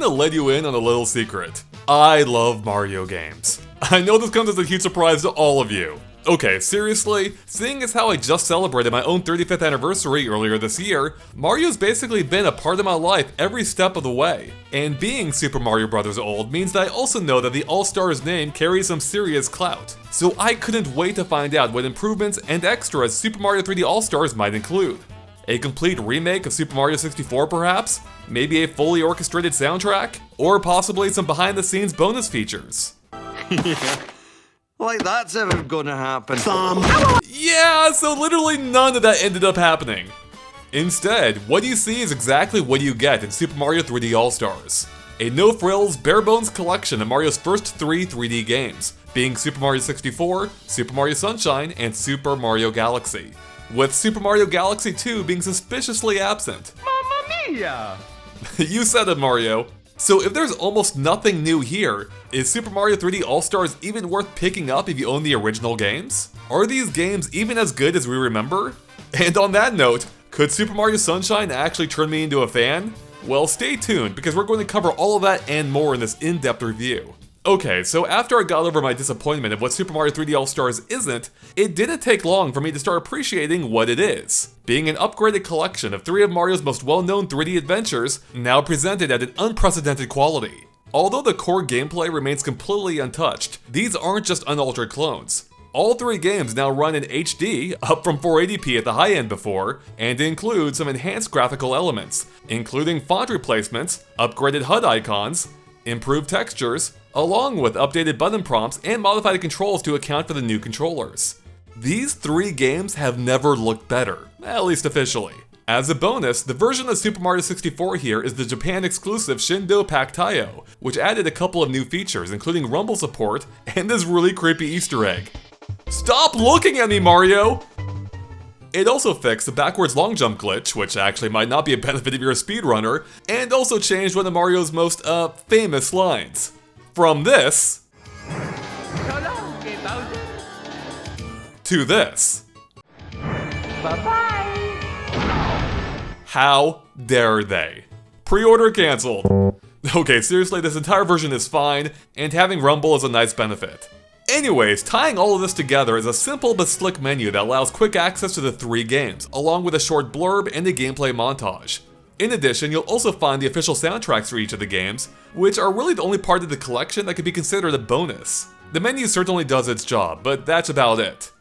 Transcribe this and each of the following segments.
gonna let you in on a little secret. I love Mario games. I know this comes as a huge surprise to all of you. Okay, seriously, seeing as how I just celebrated my own 35th anniversary earlier this year, Mario's basically been a part of my life every step of the way. And being Super Mario Bros. Old means that I also know that the All-Stars name carries some serious clout. So I couldn't wait to find out what improvements and extras Super Mario 3D All-Stars might include. A complete remake of Super Mario 64 perhaps? Maybe a fully orchestrated soundtrack? Or possibly some behind-the-scenes bonus features? Like that's ever gonna happen. Yeah, so literally none of that ended up happening. Instead, what you see is exactly what you get in Super Mario 3D All-Stars. A no-frills, bare-bones collection of Mario's first 3 3D games, being Super Mario 64, Super Mario Sunshine, and Super Mario Galaxy. With Super Mario Galaxy 2 being suspiciously absent. Mamma mia! You said it, Mario. So if there's almost nothing new here, is Super Mario 3D All-Stars even worth picking up if you own the original games? Are these games even as good as we remember? And on that note, could Super Mario Sunshine actually turn me into a fan? Well, stay tuned, because we're going to cover all of that and more in this in-depth review. Okay, so after I got over my disappointment of what Super Mario 3D All-Stars isn't, it didn't take long for me to start appreciating what it is. Being an upgraded collection of 3 of Mario's most well-known 3D adventures, now presented at an unprecedented quality. Although the core gameplay remains completely untouched, these aren't just unaltered clones. All 3 games now run in HD, up from 480p at the high end before, and include some enhanced graphical elements, including font replacements, upgraded HUD icons, improved textures, along with updated button prompts and modified controls to account for the new controllers. These 3 games have never looked better, at least officially. As a bonus, the version of Super Mario 64 here is the Japan-exclusive Shindo Pack Tayo, which added a couple of new features, including rumble support and this really creepy Easter egg. Stop looking at me, Mario! It also fixed the backwards long jump glitch, which actually might not be a benefit if you're a speedrunner, and also changed one of Mario's most, famous lines. From this... to this. Bye-bye! How dare they? Pre-order cancelled. Okay, seriously, this entire version is fine, and having rumble is a nice benefit. Anyways, tying all of this together is a simple but slick menu that allows quick access to the 3 games, along with a short blurb and a gameplay montage. In addition, you'll also find the official soundtracks for each of the games, which are really the only part of the collection that could be considered a bonus. The menu certainly does its job, but that's about it.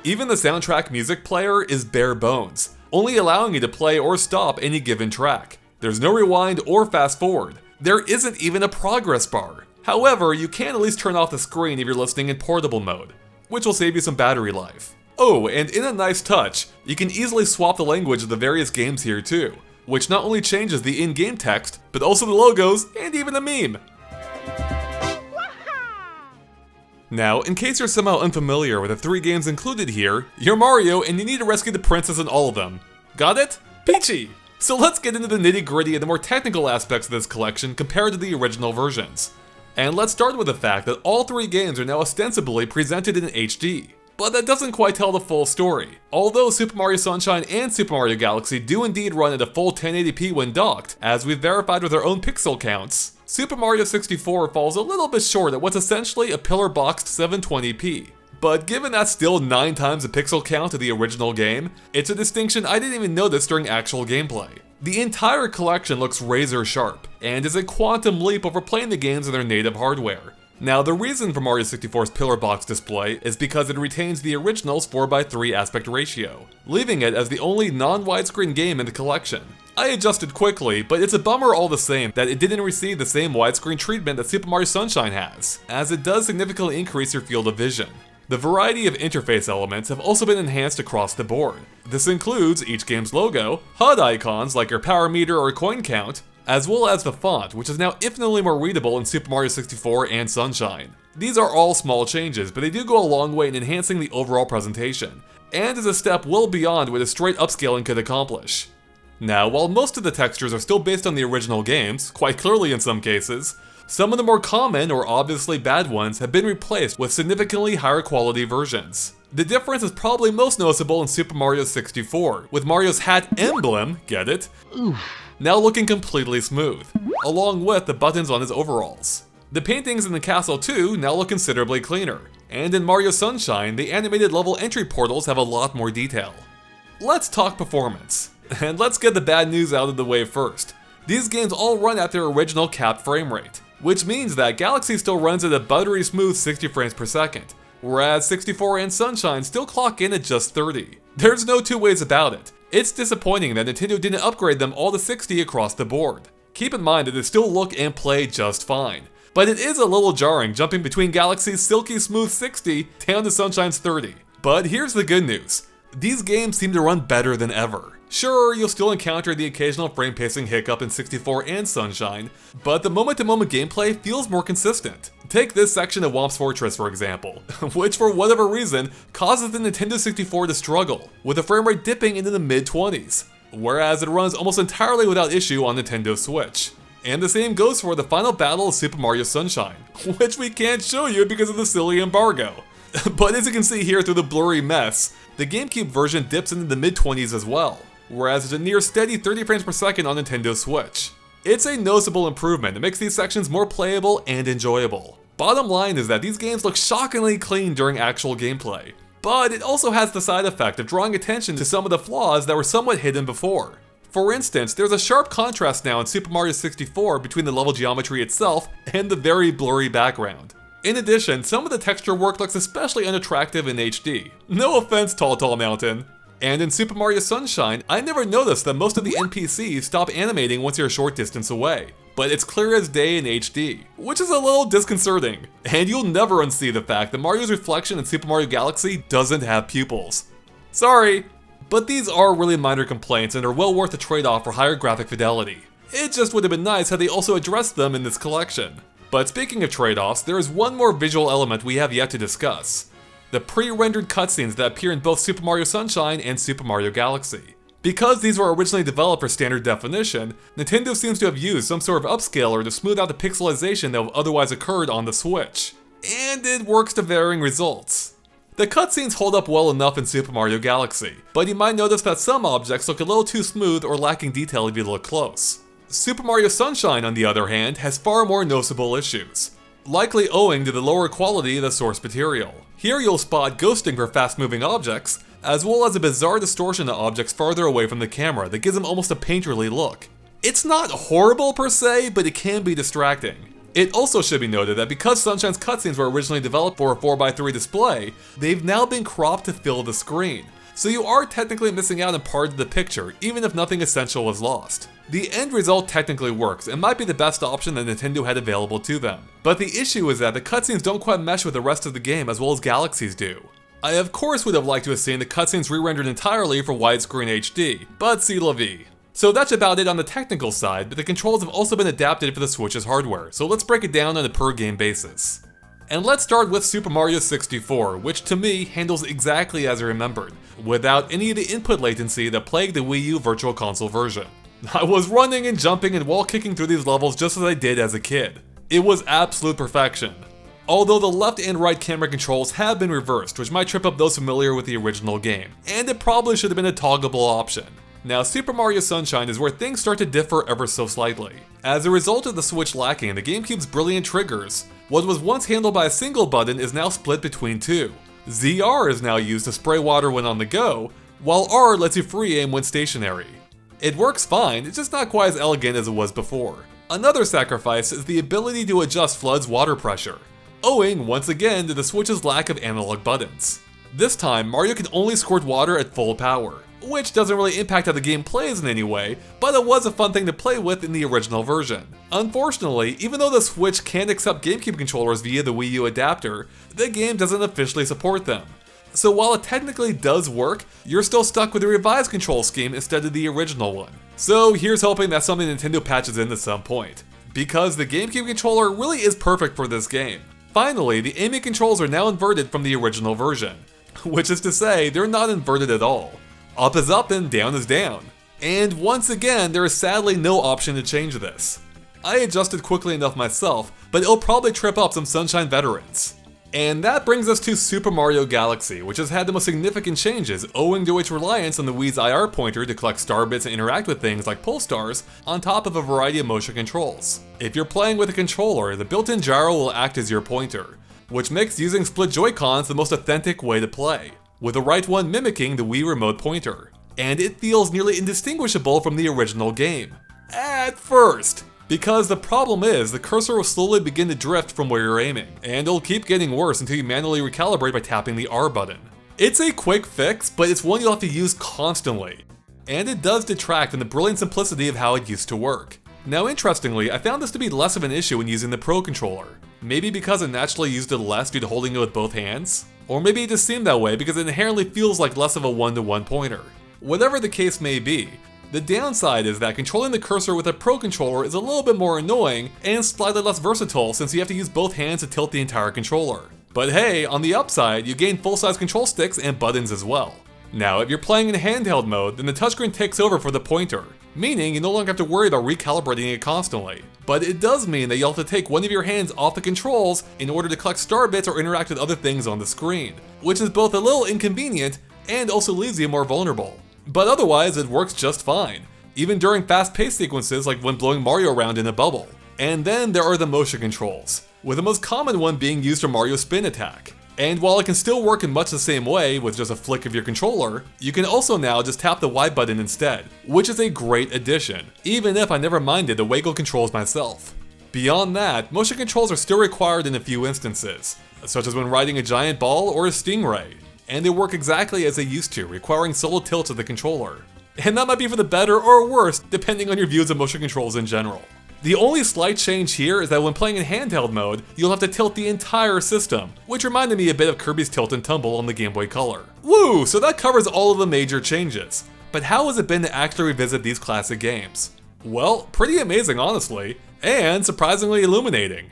Even the soundtrack music player is bare bones, only allowing you to play or stop any given track. There's no rewind or fast forward. There isn't even a progress bar. However, you can at least turn off the screen if you're listening in portable mode, which will save you some battery life. Oh, and in a nice touch, you can easily swap the language of the various games here too, which not only changes the in-game text, but also the logos and even the meme. Now, in case you're somehow unfamiliar with the 3 games included here, you're Mario and you need to rescue the princess in all of them. Got it? Peachy! So let's get into the nitty-gritty and the more technical aspects of this collection compared to the original versions. And let's start with the fact that all 3 games are now ostensibly presented in HD. But that doesn't quite tell the full story. Although Super Mario Sunshine and Super Mario Galaxy do indeed run at a full 1080p when docked, as we've verified with our own pixel counts, Super Mario 64 falls a little bit short at what's essentially a pillar-boxed 720p. But given that's still 9 times the pixel count of the original game, it's a distinction I didn't even notice during actual gameplay. The entire collection looks razor sharp, and is a quantum leap over playing the games on their native hardware. Now, the reason for Mario 64's pillar box display is because it retains the original's 4:3 aspect ratio, leaving it as the only non-widescreen game in the collection. I adjusted quickly, but it's a bummer all the same that it didn't receive the same widescreen treatment that Super Mario Sunshine has, as it does significantly increase your field of vision. The variety of interface elements have also been enhanced across the board. This includes each game's logo, HUD icons like your power meter or coin count, as well as the font, which is now infinitely more readable in Super Mario 64 and Sunshine. These are all small changes, but they do go a long way in enhancing the overall presentation, and is a step well beyond what a straight upscaling could accomplish. Now, while most of the textures are still based on the original games, quite clearly in some cases, some of the more common or obviously bad ones have been replaced with significantly higher quality versions. The difference is probably most noticeable in Super Mario 64, with Mario's hat emblem, get it? Now looking completely smooth, along with the buttons on his overalls. The paintings in the castle too now look considerably cleaner, and in Mario Sunshine, the animated level entry portals have a lot more detail. Let's talk performance, and let's get the bad news out of the way first. These games all run at their original capped frame rate, which means that Galaxy still runs at a buttery smooth 60 frames per second, whereas 64 and Sunshine still clock in at just 30. There's no two ways about it. It's disappointing that Nintendo didn't upgrade them all to 60 across the board. Keep in mind that they still look and play just fine, but it is a little jarring jumping between Galaxy's silky smooth 60 down to Sunshine's 30. But here's the good news. These games seem to run better than ever. Sure, you'll still encounter the occasional frame pacing hiccup in 64 and Sunshine, but the moment-to-moment gameplay feels more consistent. Take this section of Whomp's Fortress for example, which for whatever reason causes the Nintendo 64 to struggle, with the frame rate dipping into the mid-20s, whereas it runs almost entirely without issue on Nintendo Switch. And the same goes for the final battle of Super Mario Sunshine, which we can't show you because of the silly embargo. But as you can see here through the blurry mess, the GameCube version dips into the mid-20s as well, whereas it's a near steady 30 frames per second on Nintendo Switch. It's a noticeable improvement that makes these sections more playable and enjoyable. Bottom line is that these games look shockingly clean during actual gameplay, but it also has the side effect of drawing attention to some of the flaws that were somewhat hidden before. For instance, there's a sharp contrast now in Super Mario 64 between the level geometry itself and the very blurry background. In addition, some of the texture work looks especially unattractive in HD. No offense, Tall Mountain. And in Super Mario Sunshine, I never noticed that most of the NPCs stop animating once you're a short distance away, but it's clear as day in HD, which is a little disconcerting. And you'll never unsee the fact that Mario's reflection in Super Mario Galaxy doesn't have pupils. Sorry, but these are really minor complaints and are well worth the trade-off for higher graphic fidelity. It just would have been nice had they also addressed them in this collection. But speaking of trade-offs, there is one more visual element we have yet to discuss. The pre-rendered cutscenes that appear in both Super Mario Sunshine and Super Mario Galaxy. Because these were originally developed for standard definition, Nintendo seems to have used some sort of upscaler to smooth out the pixelization that would have otherwise occurred on the Switch. And it works to varying results. The cutscenes hold up well enough in Super Mario Galaxy, but you might notice that some objects look a little too smooth or lacking detail if you look close. Super Mario Sunshine, on the other hand, has far more noticeable issues, likely owing to the lower quality of the source material. Here you'll spot ghosting for fast-moving objects, as well as a bizarre distortion of objects farther away from the camera that gives them almost a painterly look. It's not horrible per se, but it can be distracting. It also should be noted that because Sunshine's cutscenes were originally developed for a 4x3 display, they've now been cropped to fill the screen. So you are technically missing out on part of the picture, even if nothing essential was lost. The end result technically works and might be the best option that Nintendo had available to them. But the issue is that the cutscenes don't quite mesh with the rest of the game as well as Galaxy's do. I of course would have liked to have seen the cutscenes re-rendered entirely for widescreen HD, but c'est la vie. So that's about it on the technical side, but the controls have also been adapted for the Switch's hardware, so let's break it down on a per game basis. And let's start with Super Mario 64, which to me handles exactly as I remembered, without any of the input latency that plagued the Wii U Virtual Console version. I was running and jumping and wall kicking through these levels just as I did as a kid. It was absolute perfection. Although the left and right camera controls have been reversed, which might trip up those familiar with the original game, and it probably should have been a toggleable option. Now, Super Mario Sunshine is where things start to differ ever so slightly. As a result of the Switch lacking the GameCube's brilliant triggers, what was once handled by a single button is now split between two. ZR is now used to spray water when on the go, while R lets you free aim when stationary. It works fine, it's just not quite as elegant as it was before. Another sacrifice is the ability to adjust FLUDD's water pressure, owing once again to the Switch's lack of analog buttons. This time, Mario can only squirt water at full power, which doesn't really impact how the game plays in any way, but it was a fun thing to play with in the original version. Unfortunately, even though the Switch can accept GameCube controllers via the Wii U adapter, the game doesn't officially support them. So while it technically does work, you're still stuck with the revised control scheme instead of the original one. So here's hoping that's something Nintendo patches in at some point, because the GameCube controller really is perfect for this game. Finally, the aiming controls are now inverted from the original version, which is to say, they're not inverted at all. Up is up and down is down. And once again, there is sadly no option to change this. I adjusted quickly enough myself, but it'll probably trip up some Sunshine veterans. And that brings us to Super Mario Galaxy, which has had the most significant changes owing to its reliance on the Wii's IR pointer to collect star bits and interact with things like pole stars, on top of a variety of motion controls. If you're playing with a controller, the built-in gyro will act as your pointer, which makes using split Joy-Cons the most authentic way to play, with the right one mimicking the Wii Remote pointer. And it feels nearly indistinguishable from the original game. At first! Because the problem is, the cursor will slowly begin to drift from where you're aiming, and it'll keep getting worse until you manually recalibrate by tapping the R button. It's a quick fix, but it's one you'll have to use constantly. And it does detract from the brilliant simplicity of how it used to work. Now interestingly, I found this to be less of an issue when using the Pro Controller. Maybe because I naturally used it less due to holding it with both hands? Or maybe it just seemed that way because it inherently feels like less of a one-to-one pointer. Whatever the case may be, the downside is that controlling the cursor with a Pro Controller is a little bit more annoying and slightly less versatile since you have to use both hands to tilt the entire controller. But hey, on the upside, you gain full-size control sticks and buttons as well. Now, if you're playing in handheld mode, then the touchscreen takes over for the pointer, meaning you no longer have to worry about recalibrating it constantly. But it does mean that you'll have to take one of your hands off the controls in order to collect star bits or interact with other things on the screen, which is both a little inconvenient and also leaves you more vulnerable. But otherwise, it works just fine, even during fast-paced sequences like when blowing Mario around in a bubble. And then there are the motion controls, with the most common one being used for Mario's spin attack. And while it can still work in much the same way with just a flick of your controller, you can also now just tap the Y button instead, which is a great addition, even if I never minded the waggle controls myself. Beyond that, motion controls are still required in a few instances, such as when riding a giant ball or a stingray. And they work exactly as they used to, requiring solo tilts of the controller. And that might be for the better or worse, depending on your views of motion controls in general. The only slight change here is that when playing in handheld mode, you'll have to tilt the entire system, which reminded me a bit of Kirby's Tilt and Tumble on the Game Boy Color. Woo! So that covers all of the major changes. But how has it been to actually revisit these classic games? Well, pretty amazing honestly, and surprisingly illuminating.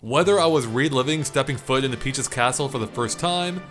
Whether I was reliving stepping foot into Peach's castle for the first time,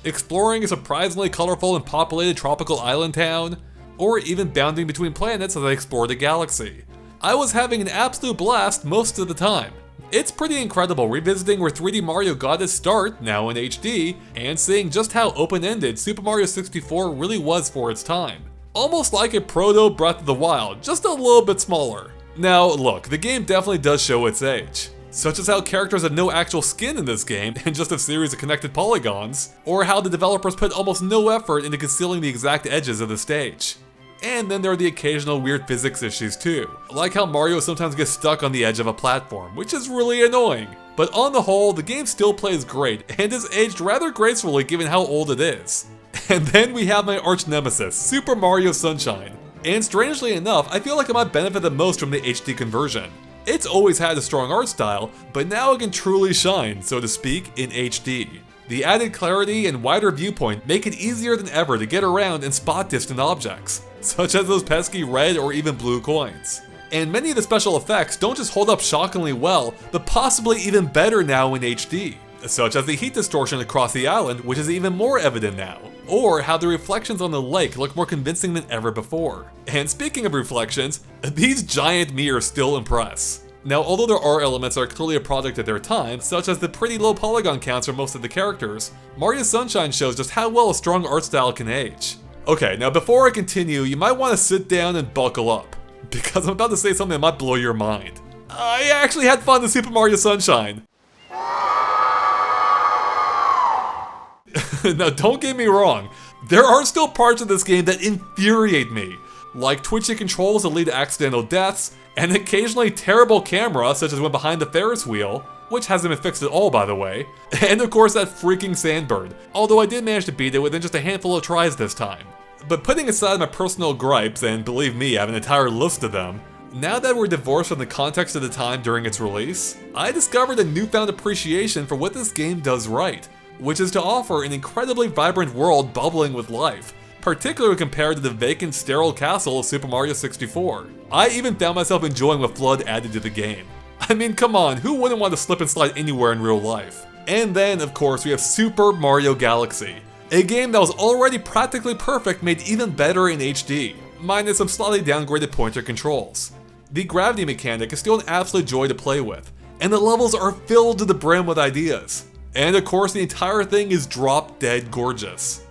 exploring a surprisingly colorful and populated tropical island town, or even bounding between planets as I explored the galaxy, I was having an absolute blast most of the time. It's pretty incredible revisiting where 3D Mario got its start, now in HD, and seeing just how open-ended Super Mario 64 really was for its time. Almost like a proto Breath of the Wild, just a little bit smaller. Now look, the game definitely does show its age. Such as how characters have no actual skin in this game and just a series of connected polygons, or how the developers put almost no effort into concealing the exact edges of the stage. And then there are the occasional weird physics issues too, like how Mario sometimes gets stuck on the edge of a platform, which is really annoying. But on the whole, the game still plays great and is aged rather gracefully given how old it is. And then we have my arch nemesis, Super Mario Sunshine. And strangely enough, I feel like I might benefit the most from the HD conversion. It's always had a strong art style, but now it can truly shine, so to speak, in HD. The added clarity and wider viewpoint make it easier than ever to get around and spot distant objects, such as those pesky red or even blue coins. And many of the special effects don't just hold up shockingly well, but possibly even better now in HD, such as the heat distortion across the island, which is even more evident now, or how the reflections on the lake look more convincing than ever before. And speaking of reflections, these giant mirrors still impress. Now, although there are elements that are clearly a product of their time, such as the pretty low polygon counts for most of the characters, Mario Sunshine shows just how well a strong art style can age. Okay, now before I continue, you might want to sit down and buckle up, because I'm about to say something that might blow your mind. I actually had fun with Super Mario Sunshine. Now, don't get me wrong, there are still parts of this game that infuriate me, like twitchy controls that lead to accidental deaths, and occasionally terrible camera, such as when behind the Ferris wheel, which hasn't been fixed at all by the way, and of course that freaking sandbird, although I did manage to beat it within just a handful of tries this time. But putting aside my personal gripes, and believe me, I have an entire list of them, now that we're divorced from the context of the time during its release, I discovered a newfound appreciation for what this game does right, which is to offer an incredibly vibrant world bubbling with life, particularly compared to the vacant, sterile castle of Super Mario 64. I even found myself enjoying what FLUDD added to the game. I mean, come on, who wouldn't want to slip and slide anywhere in real life? And then, of course, we have Super Mario Galaxy, a game that was already practically perfect made even better in HD, minus some slightly downgraded pointer controls. The gravity mechanic is still an absolute joy to play with, and the levels are filled to the brim with ideas. And of course, the entire thing is drop dead gorgeous.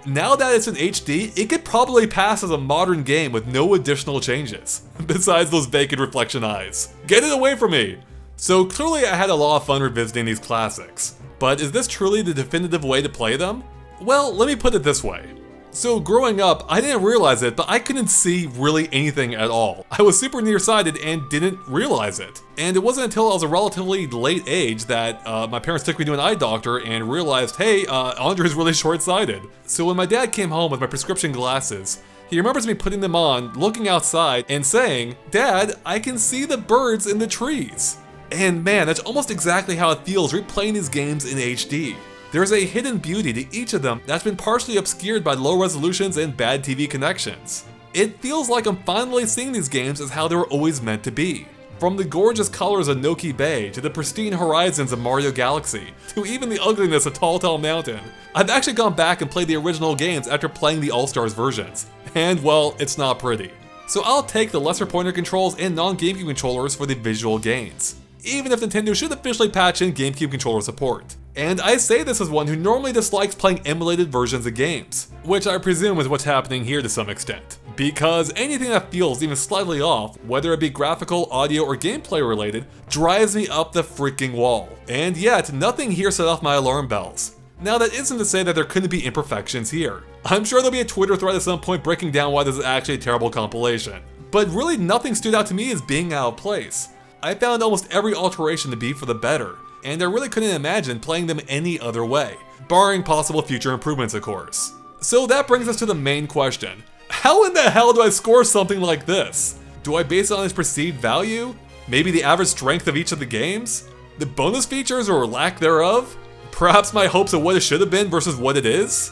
Now that it's in HD, it could probably pass as a modern game with no additional changes, besides those vacant reflection eyes. Get it away from me! So clearly I had a lot of fun revisiting these classics, but is this truly the definitive way to play them? Well, let me put it this way. So growing up, I didn't realize it, but I couldn't see really anything at all. I was super nearsighted and didn't realize it. And it wasn't until I was a relatively late age that my parents took me to an eye doctor and realized, hey, Andre's really short-sighted. So when my dad came home with my prescription glasses, he remembers me putting them on, looking outside, and saying, "Dad, I can see the birds in the trees." And man, that's almost exactly how it feels replaying these games in HD. There's a hidden beauty to each of them that's been partially obscured by low resolutions and bad TV connections. It feels like I'm finally seeing these games as how they were always meant to be. From the gorgeous colors of Noki Bay, to the pristine horizons of Mario Galaxy, to even the ugliness of Tall Tall Mountain. I've actually gone back and played the original games after playing the All-Stars versions, and well, it's not pretty. So I'll take the lesser pointer controls and non-GameCube controllers for the visual gains, even if Nintendo should officially patch in GameCube controller support. And I say this as one who normally dislikes playing emulated versions of games, which I presume is what's happening here to some extent. Because anything that feels even slightly off, whether it be graphical, audio, or gameplay related, drives me up the freaking wall. And yet, nothing here set off my alarm bells. Now that isn't to say that there couldn't be imperfections here. I'm sure there'll be a Twitter thread at some point breaking down why this is actually a terrible compilation. But really nothing stood out to me as being out of place. I found almost every alteration to be for the better, and I really couldn't imagine playing them any other way, barring possible future improvements of course. So that brings us to the main question. How in the hell do I score something like this? Do I base it on its perceived value? Maybe the average strength of each of the games? The bonus features or lack thereof? Perhaps my hopes of what it should have been versus what it is?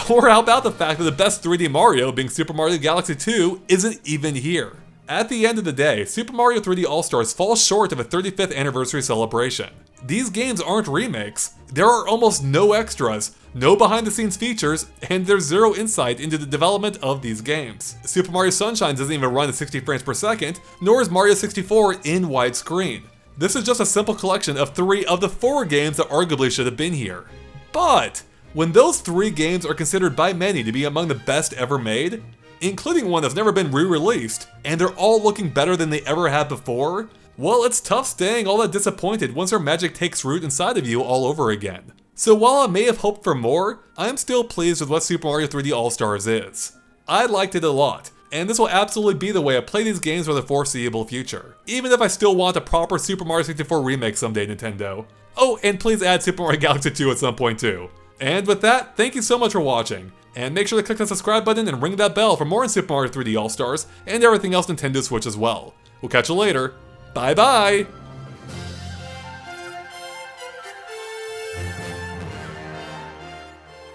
Or how about the fact that the best 3D Mario, being Super Mario Galaxy 2, isn't even here? At the end of the day, Super Mario 3D All-Stars falls short of a 35th anniversary celebration. These games aren't remakes, there are almost no extras, no behind-the-scenes features, and there's zero insight into the development of these games. Super Mario Sunshine doesn't even run at 60 frames per second, nor is Mario 64 in widescreen. This is just a simple collection of 3 of the 4 games that arguably should have been here. But when those 3 games are considered by many to be among the best ever made, including one that's never been re-released, and they're all looking better than they ever had before, well, it's tough staying all that disappointed once their magic takes root inside of you all over again. So while I may have hoped for more, I'm still pleased with what Super Mario 3D All-Stars is. I liked it a lot, and this will absolutely be the way I play these games for the foreseeable future, even if I still want a proper Super Mario 64 remake someday, Nintendo. Oh, and please add Super Mario Galaxy 2 at some point too. And with that, thank you so much for watching, and make sure to click that subscribe button and ring that bell for more on Super Mario 3D All-Stars and everything else Nintendo Switch as well. We'll catch you later. Bye bye!